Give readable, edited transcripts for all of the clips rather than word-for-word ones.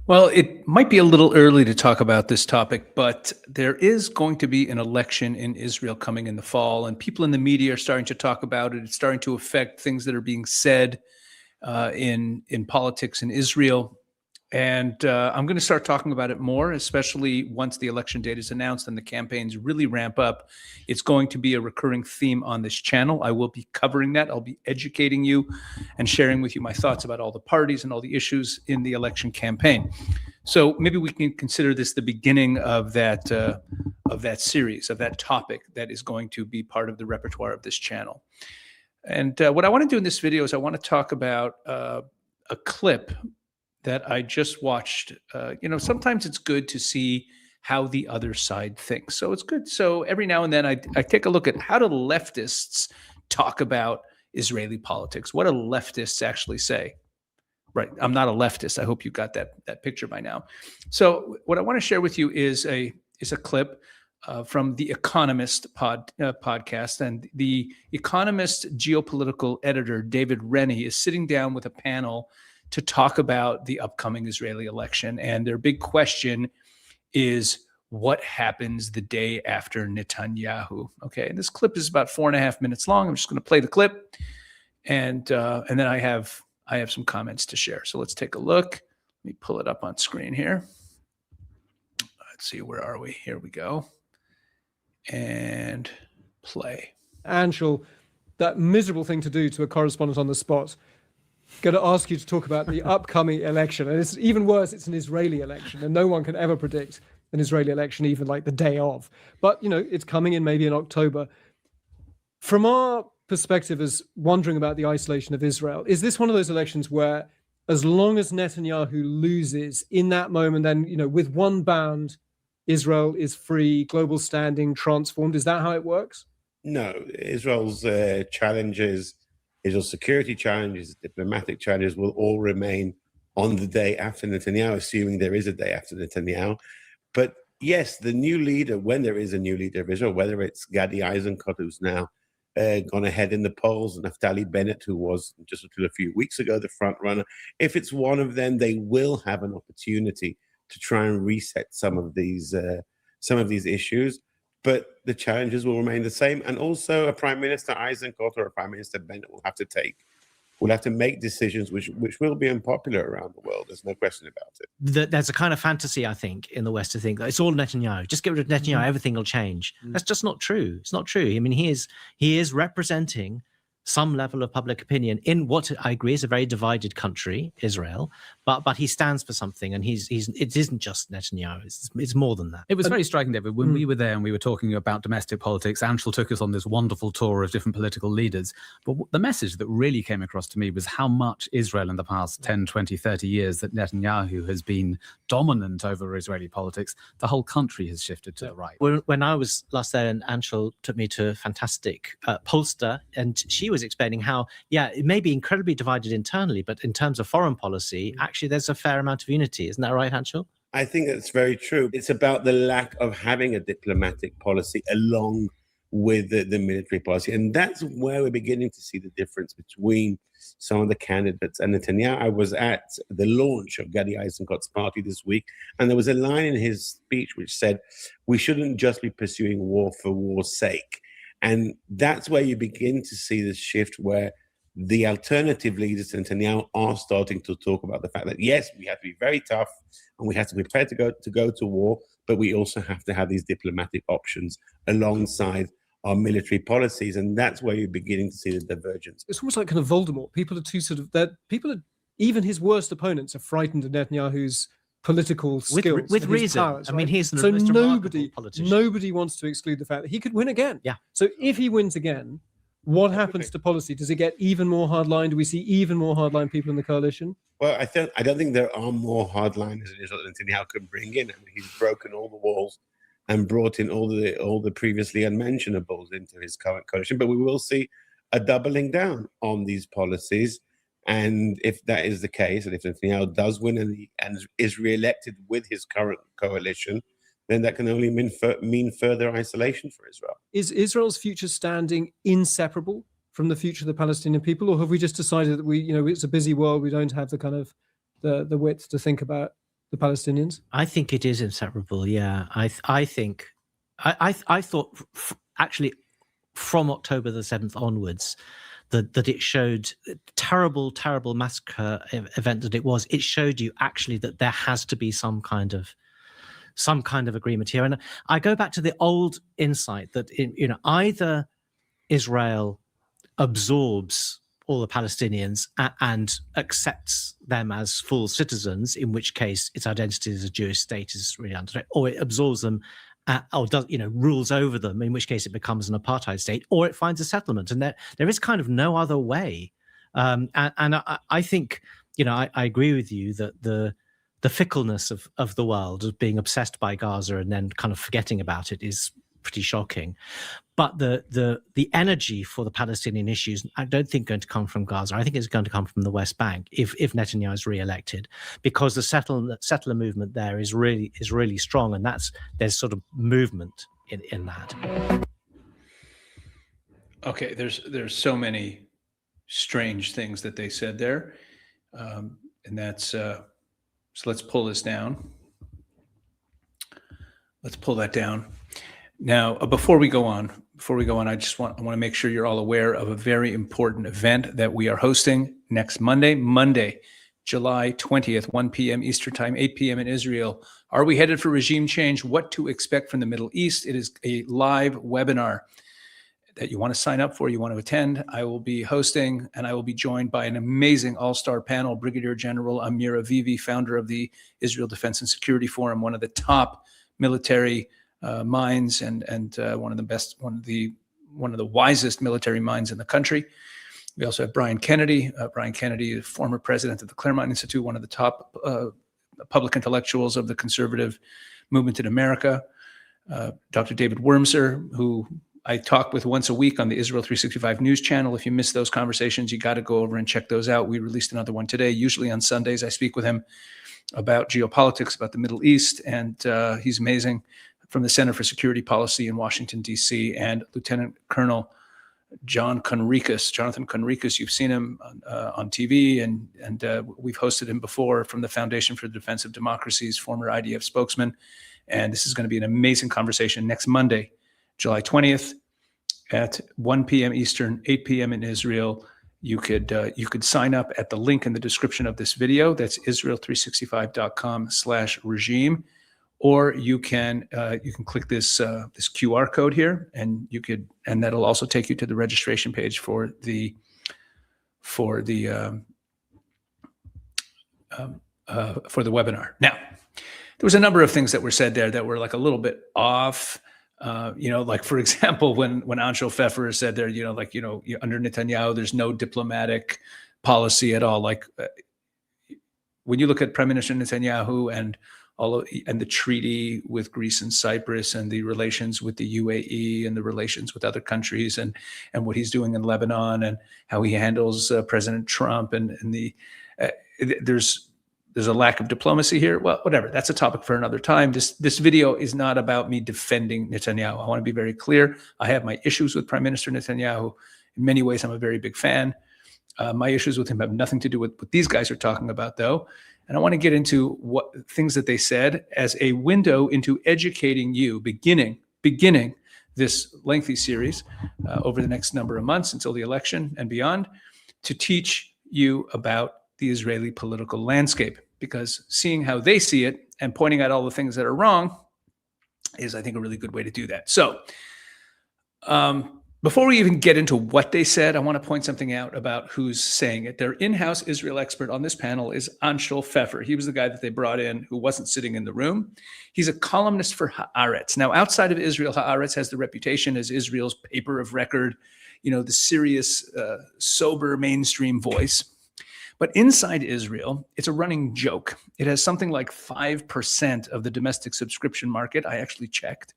Well, it might be a little early to talk about this topic, but there is going to be an election in Israel coming in the fall, and people in the media are starting to talk about it. It's starting to affect things that are being said in politics in Israel. And I'm going to start talking about it more, especially once the election date is announced and the campaigns really ramp up. It's going to be a recurring theme on this channel. I will be covering that. I'll be educating you and sharing with you my thoughts about all the parties and all the issues in the election campaign. So maybe we can consider this the beginning of that series, of that topic that is going to be part of the repertoire of this channel. And what I want to do in this video is I want to talk about a clip that I just watched. Sometimes it's good to see how the other side thinks. So it's good. So every now and then I take a look at how do leftists talk about Israeli politics? What do leftists actually say? Right. I'm not a leftist. I hope you got that picture by now. So what I want to share with you is a clip from the Economist podcast. And the Economist geopolitical editor, David Rennie, is sitting down with a panel to talk about the upcoming Israeli election. And their big question is, what happens the day after Netanyahu? Okay, and this clip is about 4.5 minutes long. I'm just going to play the clip, and then I have some comments to share. So let's take a look. Let me pull it up on screen here. Let's see, where are we? Here we go. And play. Anshul, that miserable thing to do to a correspondent on the spot. Going to ask you to talk about the upcoming election. And it's even worse, it's an Israeli election, and no one can ever predict an Israeli election, even like the day of. But, it's coming in maybe in October. From our perspective as wondering about the isolation of Israel, is this one of those elections where as long as Netanyahu loses in that moment, then, with one bound, Israel is free, global standing transformed? Is that how it works? No, Israel's challenges, Israel's security challenges, diplomatic challenges will all remain on the day after Netanyahu, assuming there is a day after Netanyahu. But yes, the new leader, when there is a new leader of Israel, whether it's Gadi Eisenkot, who's now gone ahead in the polls, and Naftali Bennett, who was just until a few weeks ago the front runner, if it's one of them, they will have an opportunity to try and reset some of these issues. But the challenges will remain the same. And also a Prime Minister Eisenkot or a Prime Minister Bennett will have to make decisions which will be unpopular around the world. There's no question about it. There's a kind of fantasy, I think, in the West to think that it's all Netanyahu. Just get rid of Netanyahu, everything will change. That's just not true. It's not true. I mean, he is representing some level of public opinion in what I agree is a very divided country, Israel, but he stands for something, and it isn't just Netanyahu. It's more than that. It was very striking, David, when we were there and we were talking about domestic politics. Anshul took us on this wonderful tour of different political leaders. But the message that really came across to me was how much Israel in the past 10, 20, 30 years that Netanyahu has been dominant over Israeli politics, the whole country has shifted to the right. When I was last there, and Anshul took me to a fantastic pollster, and she was explaining how, it may be incredibly divided internally, but in terms of foreign policy, actually there's a fair amount of unity. Isn't that right, Anshul? I think that's very true. It's about the lack of having a diplomatic policy along with the military policy. And that's where we're beginning to see the difference between some of the candidates and Netanyahu. I was at the launch of Gadi Eisenkot's party this week, and there was a line in his speech which said, we shouldn't just be pursuing war for war's sake. And that's where you begin to see this shift where the alternative leaders to Netanyahu are starting to talk about the fact that, yes, we have to be very tough and we have to be prepared to go to war, but we also have to have these diplomatic options alongside our military policies. And that's where you're beginning to see the divergence. It's almost like kind of Voldemort. People are even his worst opponents are frightened of Netanyahu's political skills with reason. Powers, right? I mean, he's so nobody wants to exclude the fact that he could win again. Yeah. So if he wins again, what happens to policy? Does it get even more hardline? Do we see even more hardline people in the coalition? Well, I don't think there are more hardliners in Israel than Netanyahu can bring in. I mean, he's broken all the walls and brought in all the previously unmentionables into his current coalition. But we will see a doubling down on these policies. And if that is the case, and if Netanyahu does win and is re-elected with his current coalition, then that can only mean further isolation for Israel. Is Israel's future standing inseparable from the future of the Palestinian people, or have we just decided that it's a busy world, we don't have the kind of the width to think about the Palestinians? I think it is inseparable. Yeah, I think I thought actually from October the 7th onwards that it showed terrible massacre event that it was. It showed you actually that there has to be some kind of agreement here. And I go back to the old insight that either Israel absorbs all the Palestinians and accepts them as full citizens, in which case its identity as a Jewish state is really under threat, or it absorbs them or does, rules over them, in which case it becomes an apartheid state, or it finds a settlement. And there is kind of no other way. And I think, I agree with you that the fickleness of the world, of being obsessed by Gaza and then kind of forgetting about it, is pretty shocking. But the energy for the Palestinian issues, I don't think going to come from Gaza. I think it's going to come from the West Bank if Netanyahu is re-elected, because the settler movement there is really strong, and there's sort of movement in that. Okay, there's so many strange things that they said there, and that's so let's pull this down. Let's pull that down. Now, before we go on, I want to make sure you're all aware of a very important event that we are hosting next Monday, July 20th, 1 p.m. Eastern Time, 8 p.m. in Israel. Are we headed for regime change? What to expect from the Middle East? It is a live webinar that you want to sign up for, you want to attend. I will be hosting, and I will be joined by an amazing all-star panel, Brigadier General Amir Avivi, founder of the Israel Defense and Security Forum, one of the top military minds and one of the wisest military minds in the country. We also have Brian Kennedy. Brian Kennedy, former president of the Claremont Institute, one of the top public intellectuals of the conservative movement in America. Dr. David Wormser, who I talk with once a week on the Israel 365 news channel. If you miss those conversations, you got to go over and check those out. We released another one today. Usually on Sundays, I speak with him about geopolitics, about the Middle East, and he's amazing, from the Center for Security Policy in Washington, D.C., and Lieutenant Colonel Jonathan Conricus. You've seen him on TV, and we've hosted him before, from the Foundation for the Defense of Democracies, former IDF spokesman. And this is going to be an amazing conversation next Monday, July 20th at 1 p.m. Eastern, 8 p.m. in Israel. You could sign up at the link in the description of this video. That's Israel365.com/regime. Or you can click this QR code here, and that'll also take you to the registration page for the webinar. Now, there was a number of things that were said there that were like a little bit off. Like, for example, when Anshel Pfeffer said there, under Netanyahu, there's no diplomatic policy at all. Like, when you look at Prime Minister Netanyahu and the treaty with Greece and Cyprus, and the relations with the UAE, and the relations with other countries, and what he's doing in Lebanon, and how he handles President Trump, and there's a lack of diplomacy here. Well, whatever. That's a topic for another time. This video is not about me defending Netanyahu. I want to be very clear. I have my issues with Prime Minister Netanyahu. In many ways, I'm a very big fan. My issues with him have nothing to do with what these guys are talking about, though. And I want to get into what things that they said as a window into educating you, beginning this lengthy series over the next number of months until the election and beyond, to teach you about the Israeli political landscape. Because seeing how they see it and pointing out all the things that are wrong is, I think, a really good way to do that. So before we even get into what they said, I want to point something out about who's saying it. Their in-house Israel expert on this panel is Anshel Pfeffer. He was the guy that they brought in who wasn't sitting in the room. He's a columnist for Haaretz. Now, outside of Israel, Haaretz has the reputation as Israel's paper of record, the serious, sober mainstream voice. But inside Israel, it's a running joke. It has something like 5% of the domestic subscription market. I actually checked.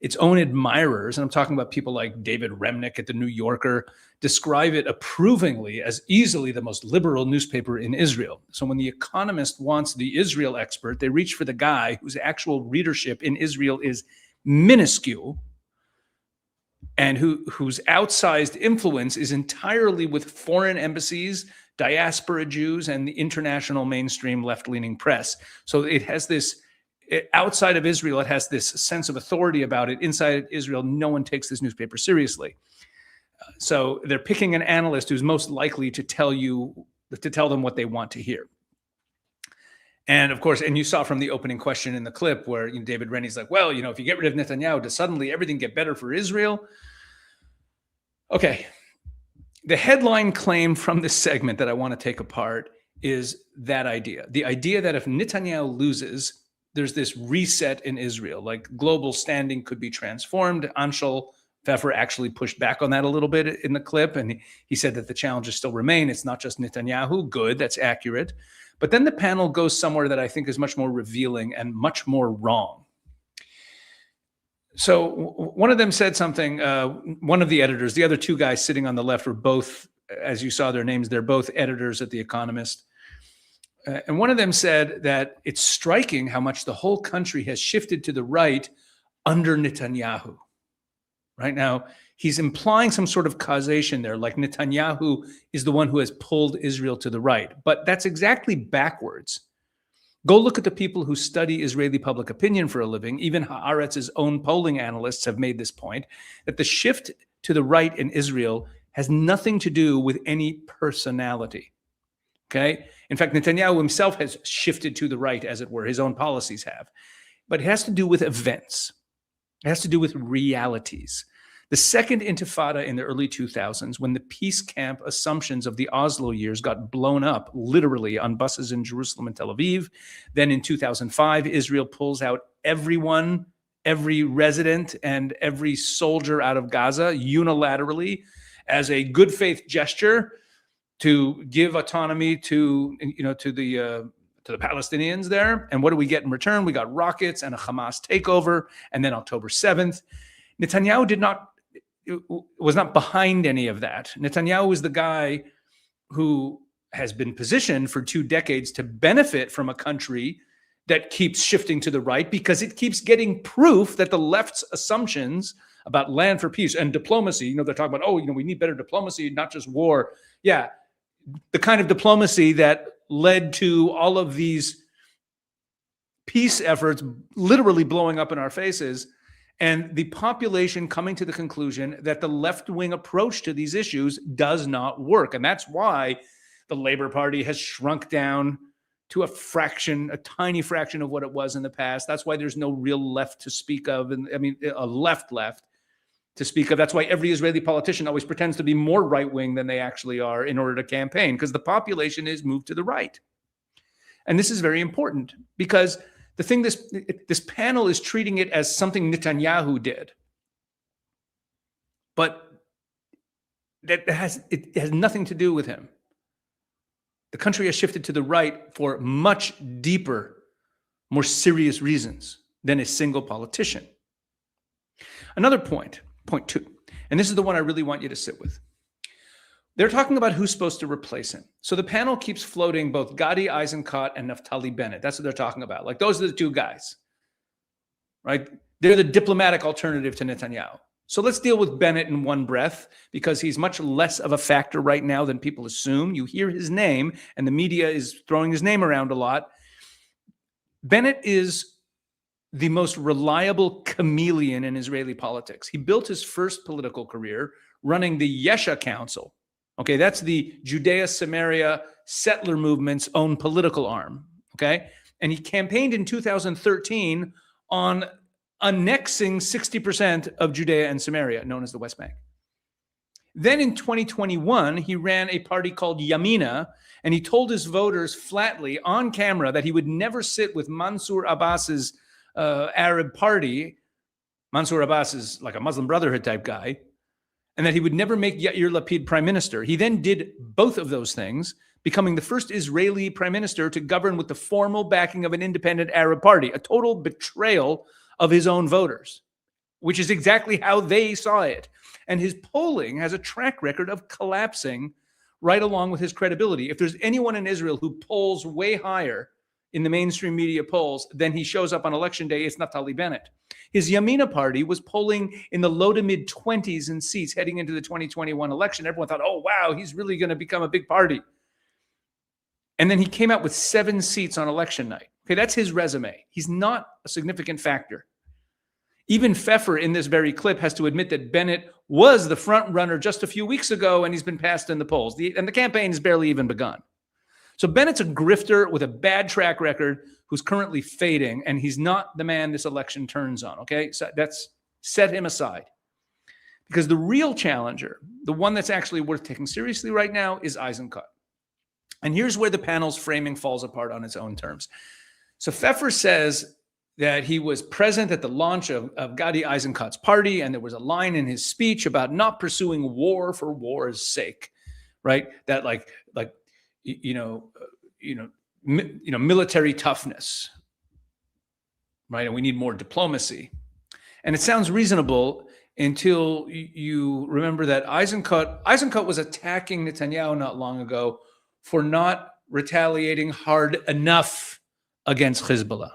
Its own admirers, and I'm talking about people like David Remnick at the New Yorker, describe it approvingly as easily the most liberal newspaper in Israel. So when the Economist wants the Israel expert, they reach for the guy whose actual readership in Israel is minuscule, and whose outsized influence is entirely with foreign embassies, diaspora Jews, and the international mainstream left-leaning press. So it has this, outside of Israel, it has this sense of authority about it. Inside Israel, no one takes this newspaper seriously. So they're picking an analyst who's most likely to tell them what they want to hear. And of course, and you saw from the opening question in the clip where David Rennie's like, well, if you get rid of Netanyahu, does suddenly everything get better for Israel? Okay. The headline claim from this segment that I want to take apart is that idea. The idea that if Netanyahu loses, there's this reset in Israel, like global standing could be transformed. Anshel Pfeffer actually pushed back on that a little bit in the clip, and he said that the challenges still remain. It's not just Netanyahu. Good, that's accurate. But then the panel goes somewhere that I think is much more revealing and much more wrong. So one of them said something, one of the editors, the other two guys sitting on the left were both, as you saw their names, they're both editors at The Economist. And one of them said that it's striking how much the whole country has shifted to the right under Netanyahu. Right now, he's implying some sort of causation there, like Netanyahu is the one who has pulled Israel to the right. But that's exactly backwards. Go look at the people who study Israeli public opinion for a living. Even Haaretz's own polling analysts have made this point, that the shift to the right in Israel has nothing to do with any personality. Okay? In fact, Netanyahu himself has shifted to the right, as it were. His own policies have. But it has to do with events. It has to do with realities. The second intifada in the early 2000s, when the peace camp assumptions of the Oslo years got blown up literally on buses in Jerusalem and Tel Aviv. Then in 2005, Israel pulls out everyone, every resident and every soldier out of Gaza unilaterally as a good faith gesture to give autonomy to the Palestinians there. And what do we get in return? We got rockets and a Hamas takeover. And then October 7th, Netanyahu was not behind any of that. Netanyahu is the guy who has been positioned for 2 decades to benefit from a country that keeps shifting to the right because it keeps getting proof that the left's assumptions about land for peace and diplomacy, they're talking about, we need better diplomacy, not just war. Yeah, the kind of diplomacy that led to all of these peace efforts literally blowing up in our faces, and the population coming to the conclusion that the left-wing approach to these issues does not work. And that's why the Labour Party has shrunk down to a tiny fraction of what it was in the past. That's why there's no real left to speak of. And I mean, a left to speak of. That's why every Israeli politician always pretends to be more right-wing than they actually are in order to campaign, because the population is moved to the right. And this is very important because the thing this panel is treating it as something Netanyahu did. But it has nothing to do with him. The country has shifted to the right for much deeper, more serious reasons than a single politician. Another point 2, and this is the one I really want you to sit with. They're talking about who's supposed to replace him. So the panel keeps floating both Gadi Eisenkot and Naftali Bennett. That's what they're talking about. Like, those are the two guys, right? They're the diplomatic alternative to Netanyahu. So let's deal with Bennett in one breath, because he's much less of a factor right now than people assume. You hear his name, and the media is throwing his name around a lot. Bennett is the most reliable chameleon in Israeli politics. He built his first political career running the Yesha Council. Okay, that's the Judea-Samaria settler movement's own political arm. Okay, and he campaigned in 2013 on annexing 60% of Judea and Samaria, known as the West Bank. Then in 2021, he ran a party called Yamina, and he told his voters flatly on camera that he would never sit with Mansour Abbas's Arab party. Mansour Abbas is like a Muslim Brotherhood type guy, and that he would never make Yair Lapid prime minister. He then did both of those things, becoming the first Israeli prime minister to govern with the formal backing of an independent Arab party, a total betrayal of his own voters, which is exactly how they saw it. And his polling has a track record of collapsing right along with his credibility. If there's anyone in Israel who polls way higher in the mainstream media polls than he shows up on election day, it's Naftali Bennett. His Yamina party was polling in the low to mid 20s in seats heading into the 2021 election. Everyone thought, oh, wow, he's really going to become a big party. And then he came out with 7 seats on election night. Okay, that's his resume. He's not a significant factor. Even Pfeffer in this very clip has to admit that Bennett was the front runner just a few weeks ago, and he's been passed in the polls. And the campaign has barely even begun. So Bennett's a grifter with a bad track record who's currently fading, and he's not the man this election turns on, okay? So that's set him aside. Because the real challenger, the one that's actually worth taking seriously right now, is Eisenkot. And here's where the panel's framing falls apart on its own terms. So Pfeffer says that he was present at the launch of Gadi Eisenkot's party, and there was a line in his speech about not pursuing war for war's sake, right? That military toughness, right? And we need more diplomacy. And it sounds reasonable until you remember that Eisenkot was attacking Netanyahu not long ago for not retaliating hard enough against Hezbollah.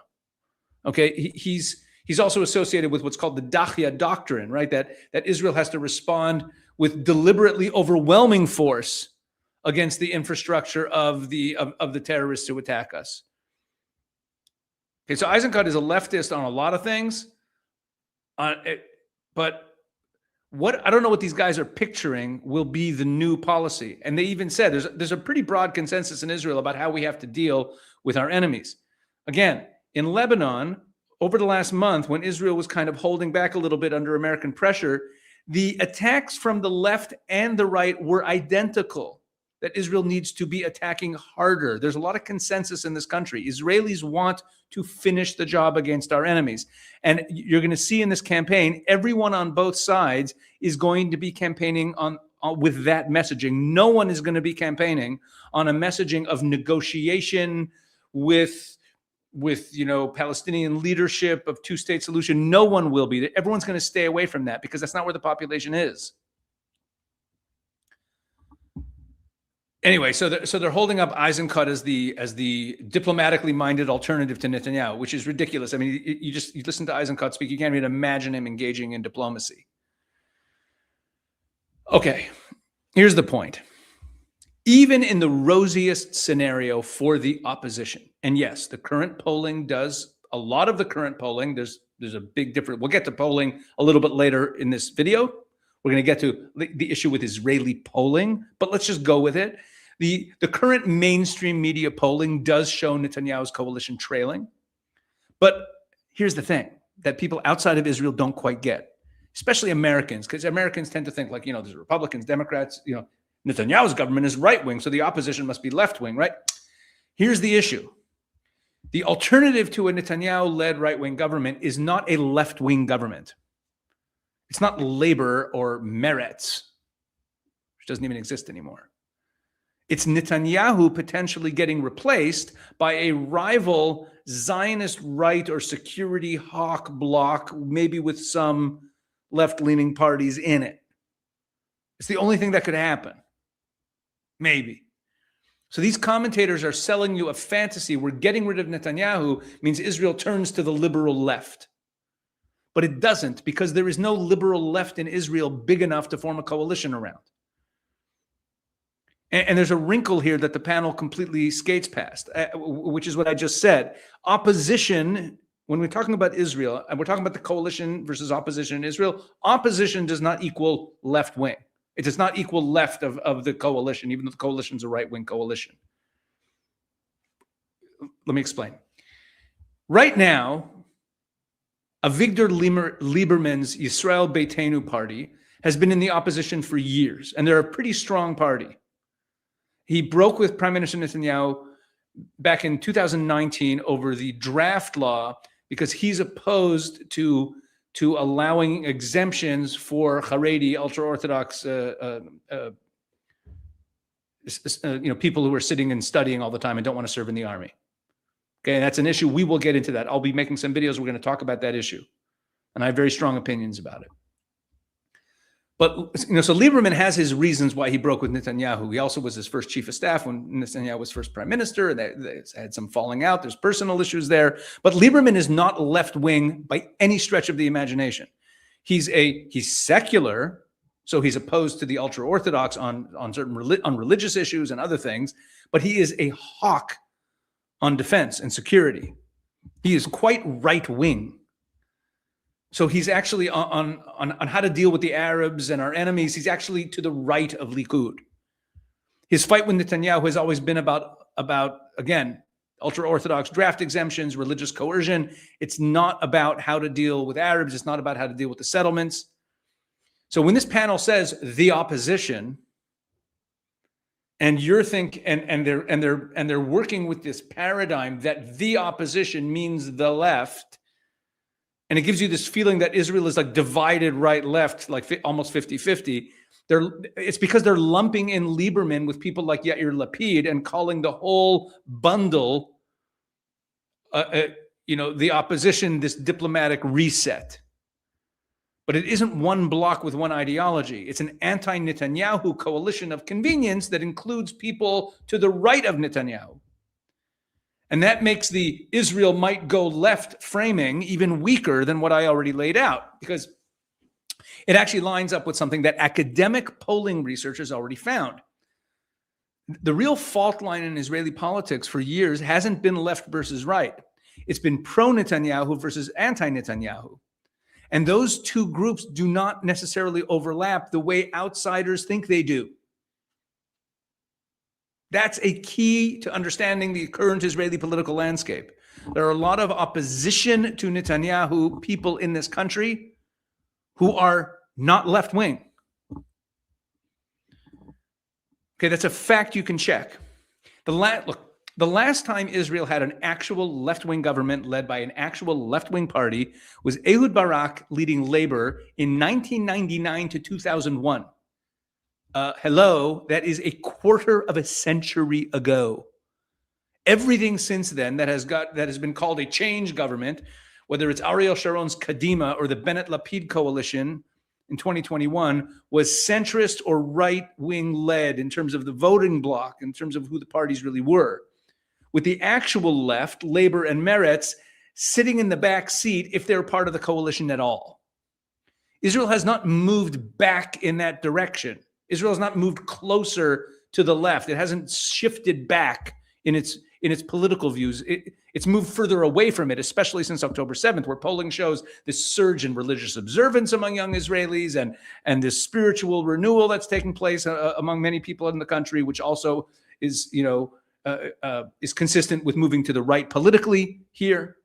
Okay, he's also associated with what's called the Dachia doctrine, right? That Israel has to respond with deliberately overwhelming force against the infrastructure of the terrorists who attack us. Okay, so Eisenkot is a leftist on a lot of things, but I don't know what these guys are picturing will be the new policy. And they even said there's a pretty broad consensus in Israel about how we have to deal with our enemies. Again, in Lebanon, over the last month, when Israel was kind of holding back a little bit under American pressure, the attacks from the left and the right were identical, that Israel needs to be attacking harder. There's a lot of consensus in this country. Israelis want to finish the job against our enemies. And you're going to see in this campaign, everyone on both sides is going to be campaigning on with that messaging. No one is going to be campaigning on a messaging of negotiation with Palestinian leadership of two-state solution. No one will be. Everyone's going to stay away from that because that's not where the population is. Anyway, so they're holding up Eisenkot as the diplomatically minded alternative to Netanyahu, which is ridiculous. I mean, you listen to Eisenkot speak, you can't even imagine him engaging in diplomacy. Okay, here's the point. Even in the rosiest scenario for the opposition, and yes, the current polling does, a lot of the current polling, there's a big difference. We'll get to polling a little bit later in this video. We're going to get to the issue with Israeli polling, but let's just go with it. The current mainstream media polling does show Netanyahu's coalition trailing. But here's the thing that people outside of Israel don't quite get, especially Americans, because Americans tend to think like, there's Republicans, Democrats, Netanyahu's government is right-wing, so the opposition must be left-wing, right? Here's the issue. The alternative to a Netanyahu-led right-wing government is not a left-wing government. It's not Labor or Meretz, which doesn't even exist anymore. It's Netanyahu potentially getting replaced by a rival Zionist right or security hawk bloc, maybe with some left-leaning parties in it. It's the only thing that could happen. Maybe. So these commentators are selling you a fantasy where getting rid of Netanyahu means Israel turns to the liberal left. But it doesn't, because there is no liberal left in Israel big enough to form a coalition around. And there's a wrinkle here that the panel completely skates past, which is what I just said. Opposition, when we're talking about Israel, and we're talking about the coalition versus opposition in Israel, opposition does not equal left wing. It does not equal left of the coalition, even though the coalition is a right-wing coalition. Let me explain. Right now, Avigdor Lieberman's Yisrael Beitenu party has been in the opposition for years, and they're a pretty strong party. He broke with Prime Minister Netanyahu back in 2019 over the draft law because he's opposed to allowing exemptions for Haredi, ultra-Orthodox people who are sitting and studying all the time and don't want to serve in the army. Okay, and that's an issue. We will get into that. I'll be making some videos. We're going to talk about that issue. And I have very strong opinions about it. But, so Lieberman has his reasons why he broke with Netanyahu. He also was his first chief of staff when Netanyahu was first prime minister. They had some falling out. There's personal issues there. But Lieberman is not left-wing by any stretch of the imagination. He's secular, so he's opposed to the ultra-Orthodox on certain religious issues and other things. but he is a hawk on defense and security. He is quite right-wing. So he's actually on how to deal with the Arabs and our enemies. He's actually to the right of Likud. His fight with Netanyahu has always been about again, ultra-Orthodox draft exemptions, religious coercion. It's not about how to deal with Arabs. It's not about how to deal with the settlements. So when this panel says the opposition, and you're they're working with this paradigm that the opposition means the left, and it gives you this feeling that Israel is like divided right-left, like almost 50-50. It's because they're lumping in Lieberman with people like Yair Lapid and calling the whole bundle, the opposition, this diplomatic reset. But it isn't one bloc with one ideology. It's an anti-Netanyahu coalition of convenience that includes people to the right of Netanyahu. And that makes the Israel might go left framing even weaker than what I already laid out, because it actually lines up with something that academic polling researchers already found. The real fault line in Israeli politics for years hasn't been left versus right. It's been pro-Netanyahu versus anti-Netanyahu. And those two groups do not necessarily overlap the way outsiders think they do. That's a key to understanding the current Israeli political landscape. There are a lot of opposition to Netanyahu people in this country who are not left-wing. Okay, that's a fact you can check. The last time Israel had an actual left-wing government led by an actual left-wing party was Ehud Barak leading Labor in 1999 to 2001. Hello, that is a quarter of a century ago. Everything since then that has been called a change government, whether it's Ariel Sharon's Kadima or the Bennett-Lapid coalition in 2021, was centrist or right-wing led in terms of the voting bloc, in terms of who the parties really were. With the actual left, Labor and Meretz, sitting in the back seat if they're part of the coalition at all. Israel has not moved back in that direction. Israel has not moved closer to the left. It hasn't shifted back in its political views. It's moved further away from it, especially since October 7th, where polling shows this surge in religious observance among young Israelis and this spiritual renewal that's taking place among many people in the country, which also is consistent with moving to the right politically here.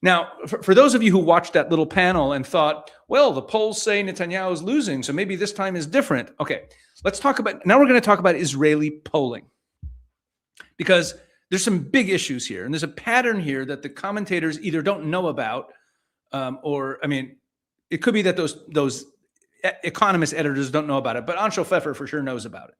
Now, for those of you who watched that little panel and thought, well, the polls say Netanyahu is losing, so maybe this time is different. Okay, we're going to talk about Israeli polling, because there's some big issues here. And there's a pattern here that the commentators either don't know about, it could be that those Economist editors don't know about it, but Anshel Pfeffer for sure knows about it.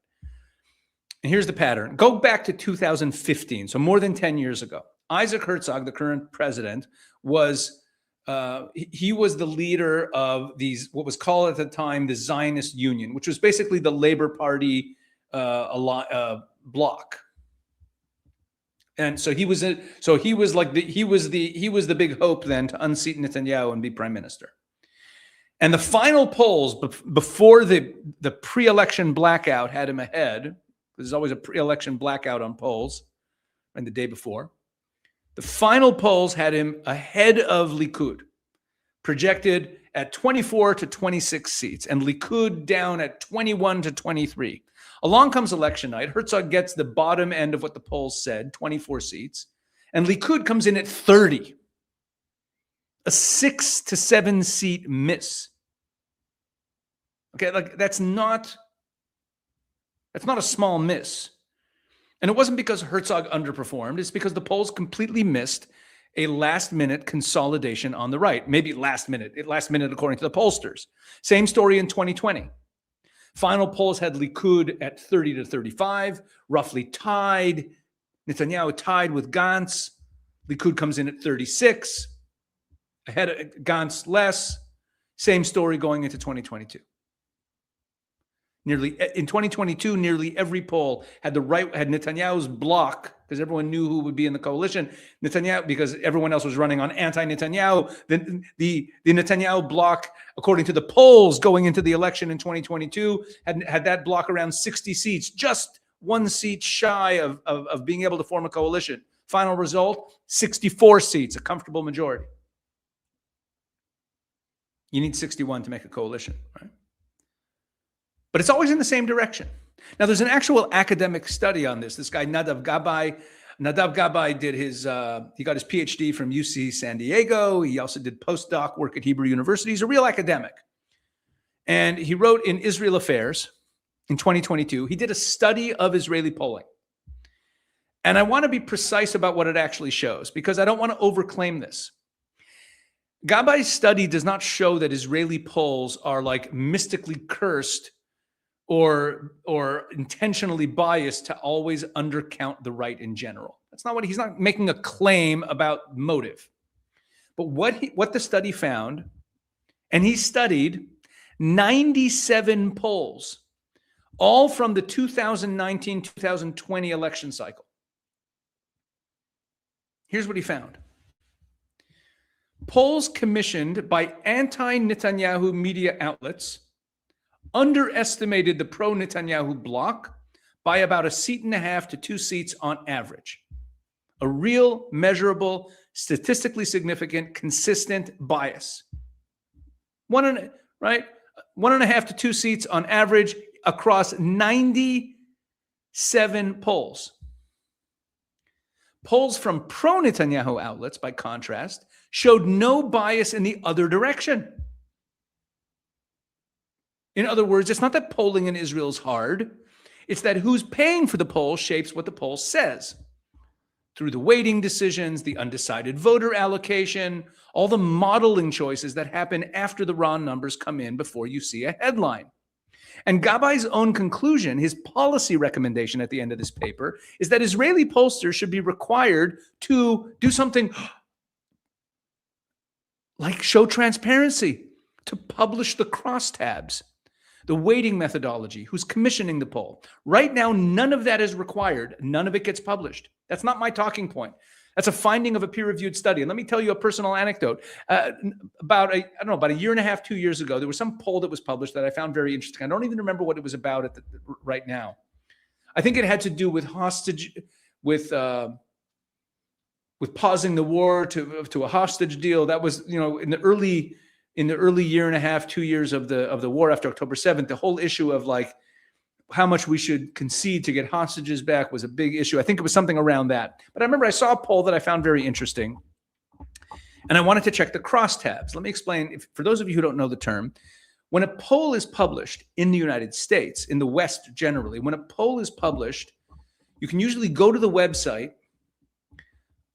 And here's the pattern. Go back to 2015, so more than 10 years ago. Isaac Herzog, the current president, was the leader of what was called at the time the Zionist Union, which was basically the Labor Party bloc. And so he was the big hope then to unseat Netanyahu and be prime minister. And the final polls before the pre-election blackout had him ahead. There's always a pre-election blackout on polls, and the day before. The final polls had him ahead of Likud, projected at 24 to 26 seats, and Likud down at 21 to 23. Along comes election night. Herzog gets the bottom end of what the polls said, 24 seats, and Likud comes in at 30. A 6 to 7 seat miss. Okay, that's not a small miss. And it wasn't because Herzog underperformed. It's because the polls completely missed a last-minute consolidation on the right. Maybe last minute according to the pollsters. Same story in 2020. Final polls had Likud at 30 to 35, roughly tied. Netanyahu tied with Gantz. Likud comes in at 36, ahead of Gantz less. Same story going into 2022. In 2022, nearly every poll had Netanyahu's bloc, because everyone knew who would be in the coalition. Netanyahu, because everyone else was running on anti-Netanyahu. The Netanyahu bloc, according to the polls going into the election in 2022, had that bloc around 60 seats, just 1 seat shy of being able to form a coalition. Final result, 64 seats, a comfortable majority. You need 61 to make a coalition, right? But it's always in the same direction. Now, there's an actual academic study on this. This guy, Nadav Gabbai did he got his PhD from UC San Diego. He also did postdoc work at Hebrew University. He's a real academic. And he wrote in Israel Affairs in 2022, he did a study of Israeli polling. And I want to be precise about what it actually shows, because I don't want to overclaim this. Gabbai's study does not show that Israeli polls are like mystically cursed or intentionally biased to always undercount the right in general. That's not what he's not making a claim about motive. But what the study found, and he studied 97 polls, all from the 2019-2020 election cycle. Here's what he found. Polls commissioned by anti-Netanyahu media outlets underestimated the pro-Netanyahu bloc by about 1.5 to 2 seats on average. A real, measurable, statistically significant, consistent bias. 1.5 to 2 seats on average across 97 polls. Polls from pro-Netanyahu outlets, by contrast, showed no bias in the other direction. In other words, it's not that polling in Israel is hard. It's that who's paying for the poll shapes what the poll says. Through the weighting decisions, the undecided voter allocation, all the modeling choices that happen after the raw numbers come in before you see a headline. And Gabbai's own conclusion, his policy recommendation at the end of this paper, is that Israeli pollsters should be required to do something like show transparency, to publish the crosstabs, the weighting methodology, who's commissioning the poll. Right now, none of that is required. None of it gets published. That's not my talking point. That's a finding of a peer-reviewed study. And let me tell you a personal anecdote. About a year and a half, 2 years ago, there was some poll that was published that I found very interesting. I don't even remember what it was about right now. I think it had to do with with pausing the war to a hostage deal. That was, in the early year and a half, 2 years of the war after October 7th, the whole issue of like how much we should concede to get hostages back was a big issue. I think it was something around that. But I remember I saw a poll that I found very interesting, and I wanted to check the crosstabs. Let me explain, for those of you who don't know the term. When a poll is published in the United States, in the West generally, when a poll is published, you can usually go to the website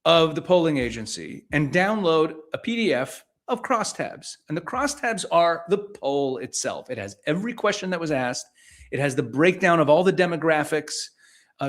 of the polling agency and download a PDF of crosstabs. And the crosstabs are the poll itself. It has every question that was asked. It has the breakdown of all the demographics.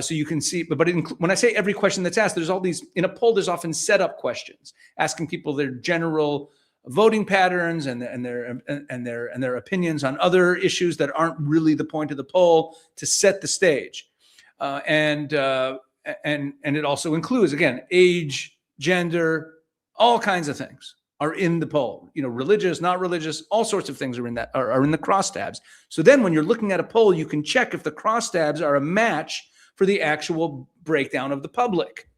So you can see, but when I say every question that's asked, there's all these, in a poll, there's often setup questions, asking people their general voting patterns and their opinions on other issues that aren't really the point of the poll to set the stage. And it also includes, again, age, gender, all kinds of things are in the poll. Religious, not religious, all sorts of things are in the crosstabs. So then when you're looking at a poll, you can check if the crosstabs are a match for the actual breakdown of the public.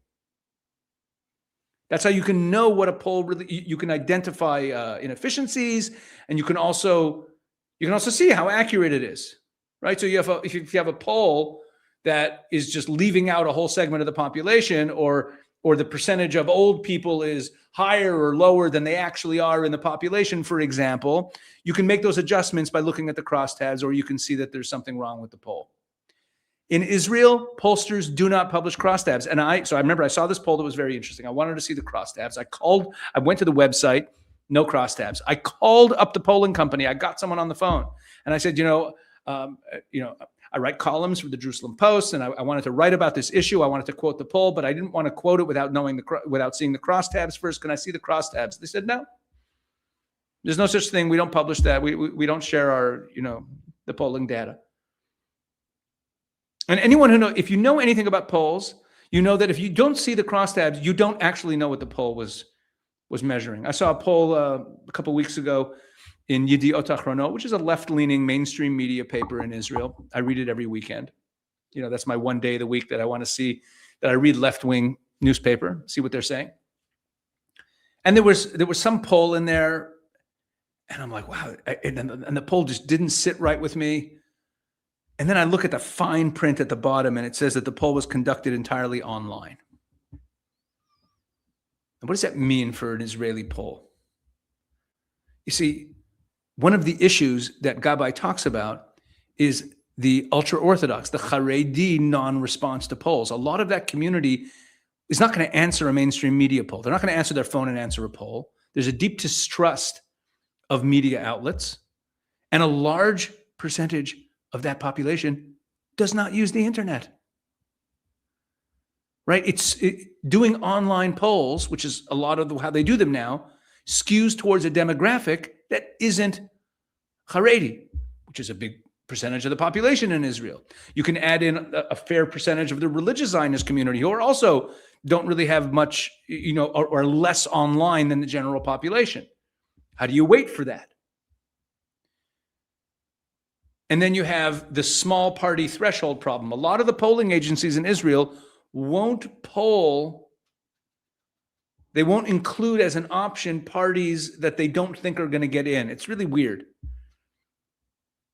That's how you can know what a poll really, you can identify inefficiencies, and you can also see how accurate it is, right? So if you have a poll that is just leaving out a whole segment of the population, or the percentage of old people is higher or lower than they actually are in the population, for example, you can make those adjustments by looking at the crosstabs, or you can see that there's something wrong with the poll. In Israel, pollsters do not publish crosstabs. So I remember I saw this poll that was very interesting. I wanted to see the crosstabs. I went to the website, no crosstabs. I called up the polling company. I got someone on the phone, and I said, I write columns for the Jerusalem Post, and I wanted to write about this issue. I wanted to quote the poll, but I didn't want to quote it without seeing the crosstabs first. Can I see the crosstabs? They said, no. There's no such thing. We don't publish that. We don't share our, the polling data. And anyone if you know anything about polls, you know that if you don't see the crosstabs, you don't actually know what the poll was measuring. I saw a poll a couple of weeks ago in Yediot Ahronot, which is a left-leaning mainstream media paper in Israel. I read it every weekend. that's my one day of the week that I want to see, that I read left-wing newspaper, see what they're saying. And there was some poll in there, and I'm like, wow. And the poll just didn't sit right with me. And then I look at the fine print at the bottom, and it says that the poll was conducted entirely online. And what does that mean for an Israeli poll? You see, one of the issues that Rabbi talks about is the ultra-Orthodox, the Haredi non-response to polls. A lot of that community is not going to answer a mainstream media poll. They're not going to answer their phone and answer a poll. There's a deep distrust of media outlets, and a large percentage of that population does not use the internet. Right? Doing online polls, which is a lot of how they do them now, skews towards a demographic that isn't Haredi, which is a big percentage of the population in Israel. You can add in a fair percentage of the religious Zionist community who are also don't really have much, or less online than the general population. How do you wait for that? And then you have the small party threshold problem. A lot of the polling agencies in Israel won't poll. They won't include as an option parties that they don't think are going to get in. It's really weird.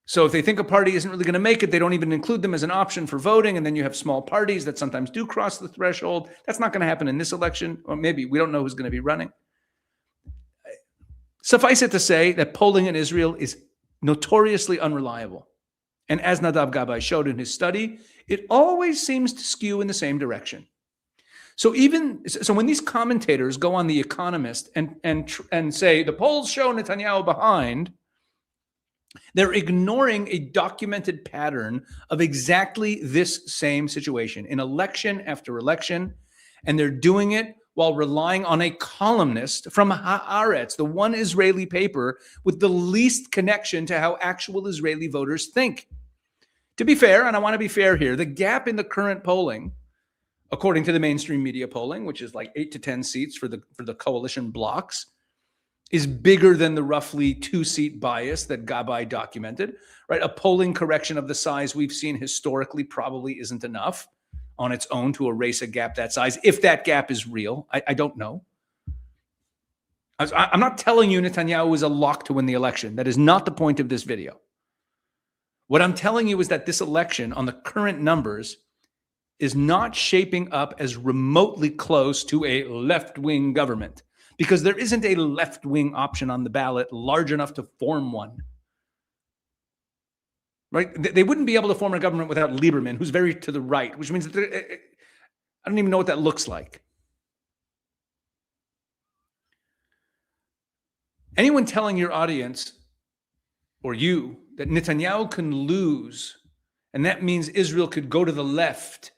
So if they think a party isn't really going to make it, they don't even include them as an option for voting. And then you have small parties that sometimes do cross the threshold. That's not going to happen in this election, or maybe we don't know who's going to be running. Suffice it to say that polling in Israel is notoriously unreliable. And as Nadav Gabay showed in his study, it always seems to skew in the same direction. So when these commentators go on The Economist and say the polls show Netanyahu behind, they're ignoring a documented pattern of exactly this same situation in election after election, and they're doing it while relying on a columnist from Haaretz, the one Israeli paper with the least connection to how actual Israeli voters think. To be fair, and I want to be fair here, the gap in the current polling, according to the mainstream media polling, which is like 8 to 10 seats for the coalition blocks, is bigger than the roughly 2-seat bias that Gabay documented, right? A polling correction of the size we've seen historically probably isn't enough on its own to erase a gap that size, if that gap is real. I don't know. I'm not telling you Netanyahu is a lock to win the election. That is not the point of this video. What I'm telling you is that this election on the current numbers is not shaping up as remotely close to a left-wing government, because there isn't a left-wing option on the ballot large enough to form one. Right? They wouldn't be able to form a government without Lieberman, who's very to the right, which means that I don't even know what that looks like. Anyone telling your audience or you that Netanyahu can lose, and that means Israel could go to the left.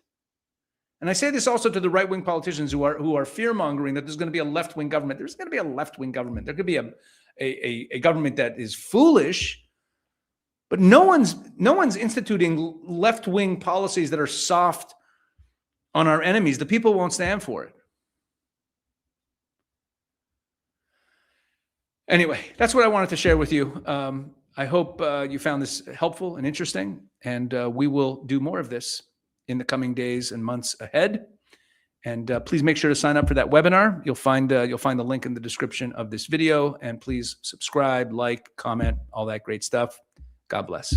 And I say this also to the right-wing politicians who are fear-mongering that there's going to be a left-wing government. There's going to be a left-wing government. There could be a government that is foolish, but no one's instituting left-wing policies that are soft on our enemies. The people won't stand for it. Anyway, that's what I wanted to share with you. I hope you found this helpful and interesting, and we will do more of this in the coming days and months ahead. And please make sure to sign up for that webinar. You'll find the link in the description of this video, and please subscribe, like, comment, all that great stuff. God bless.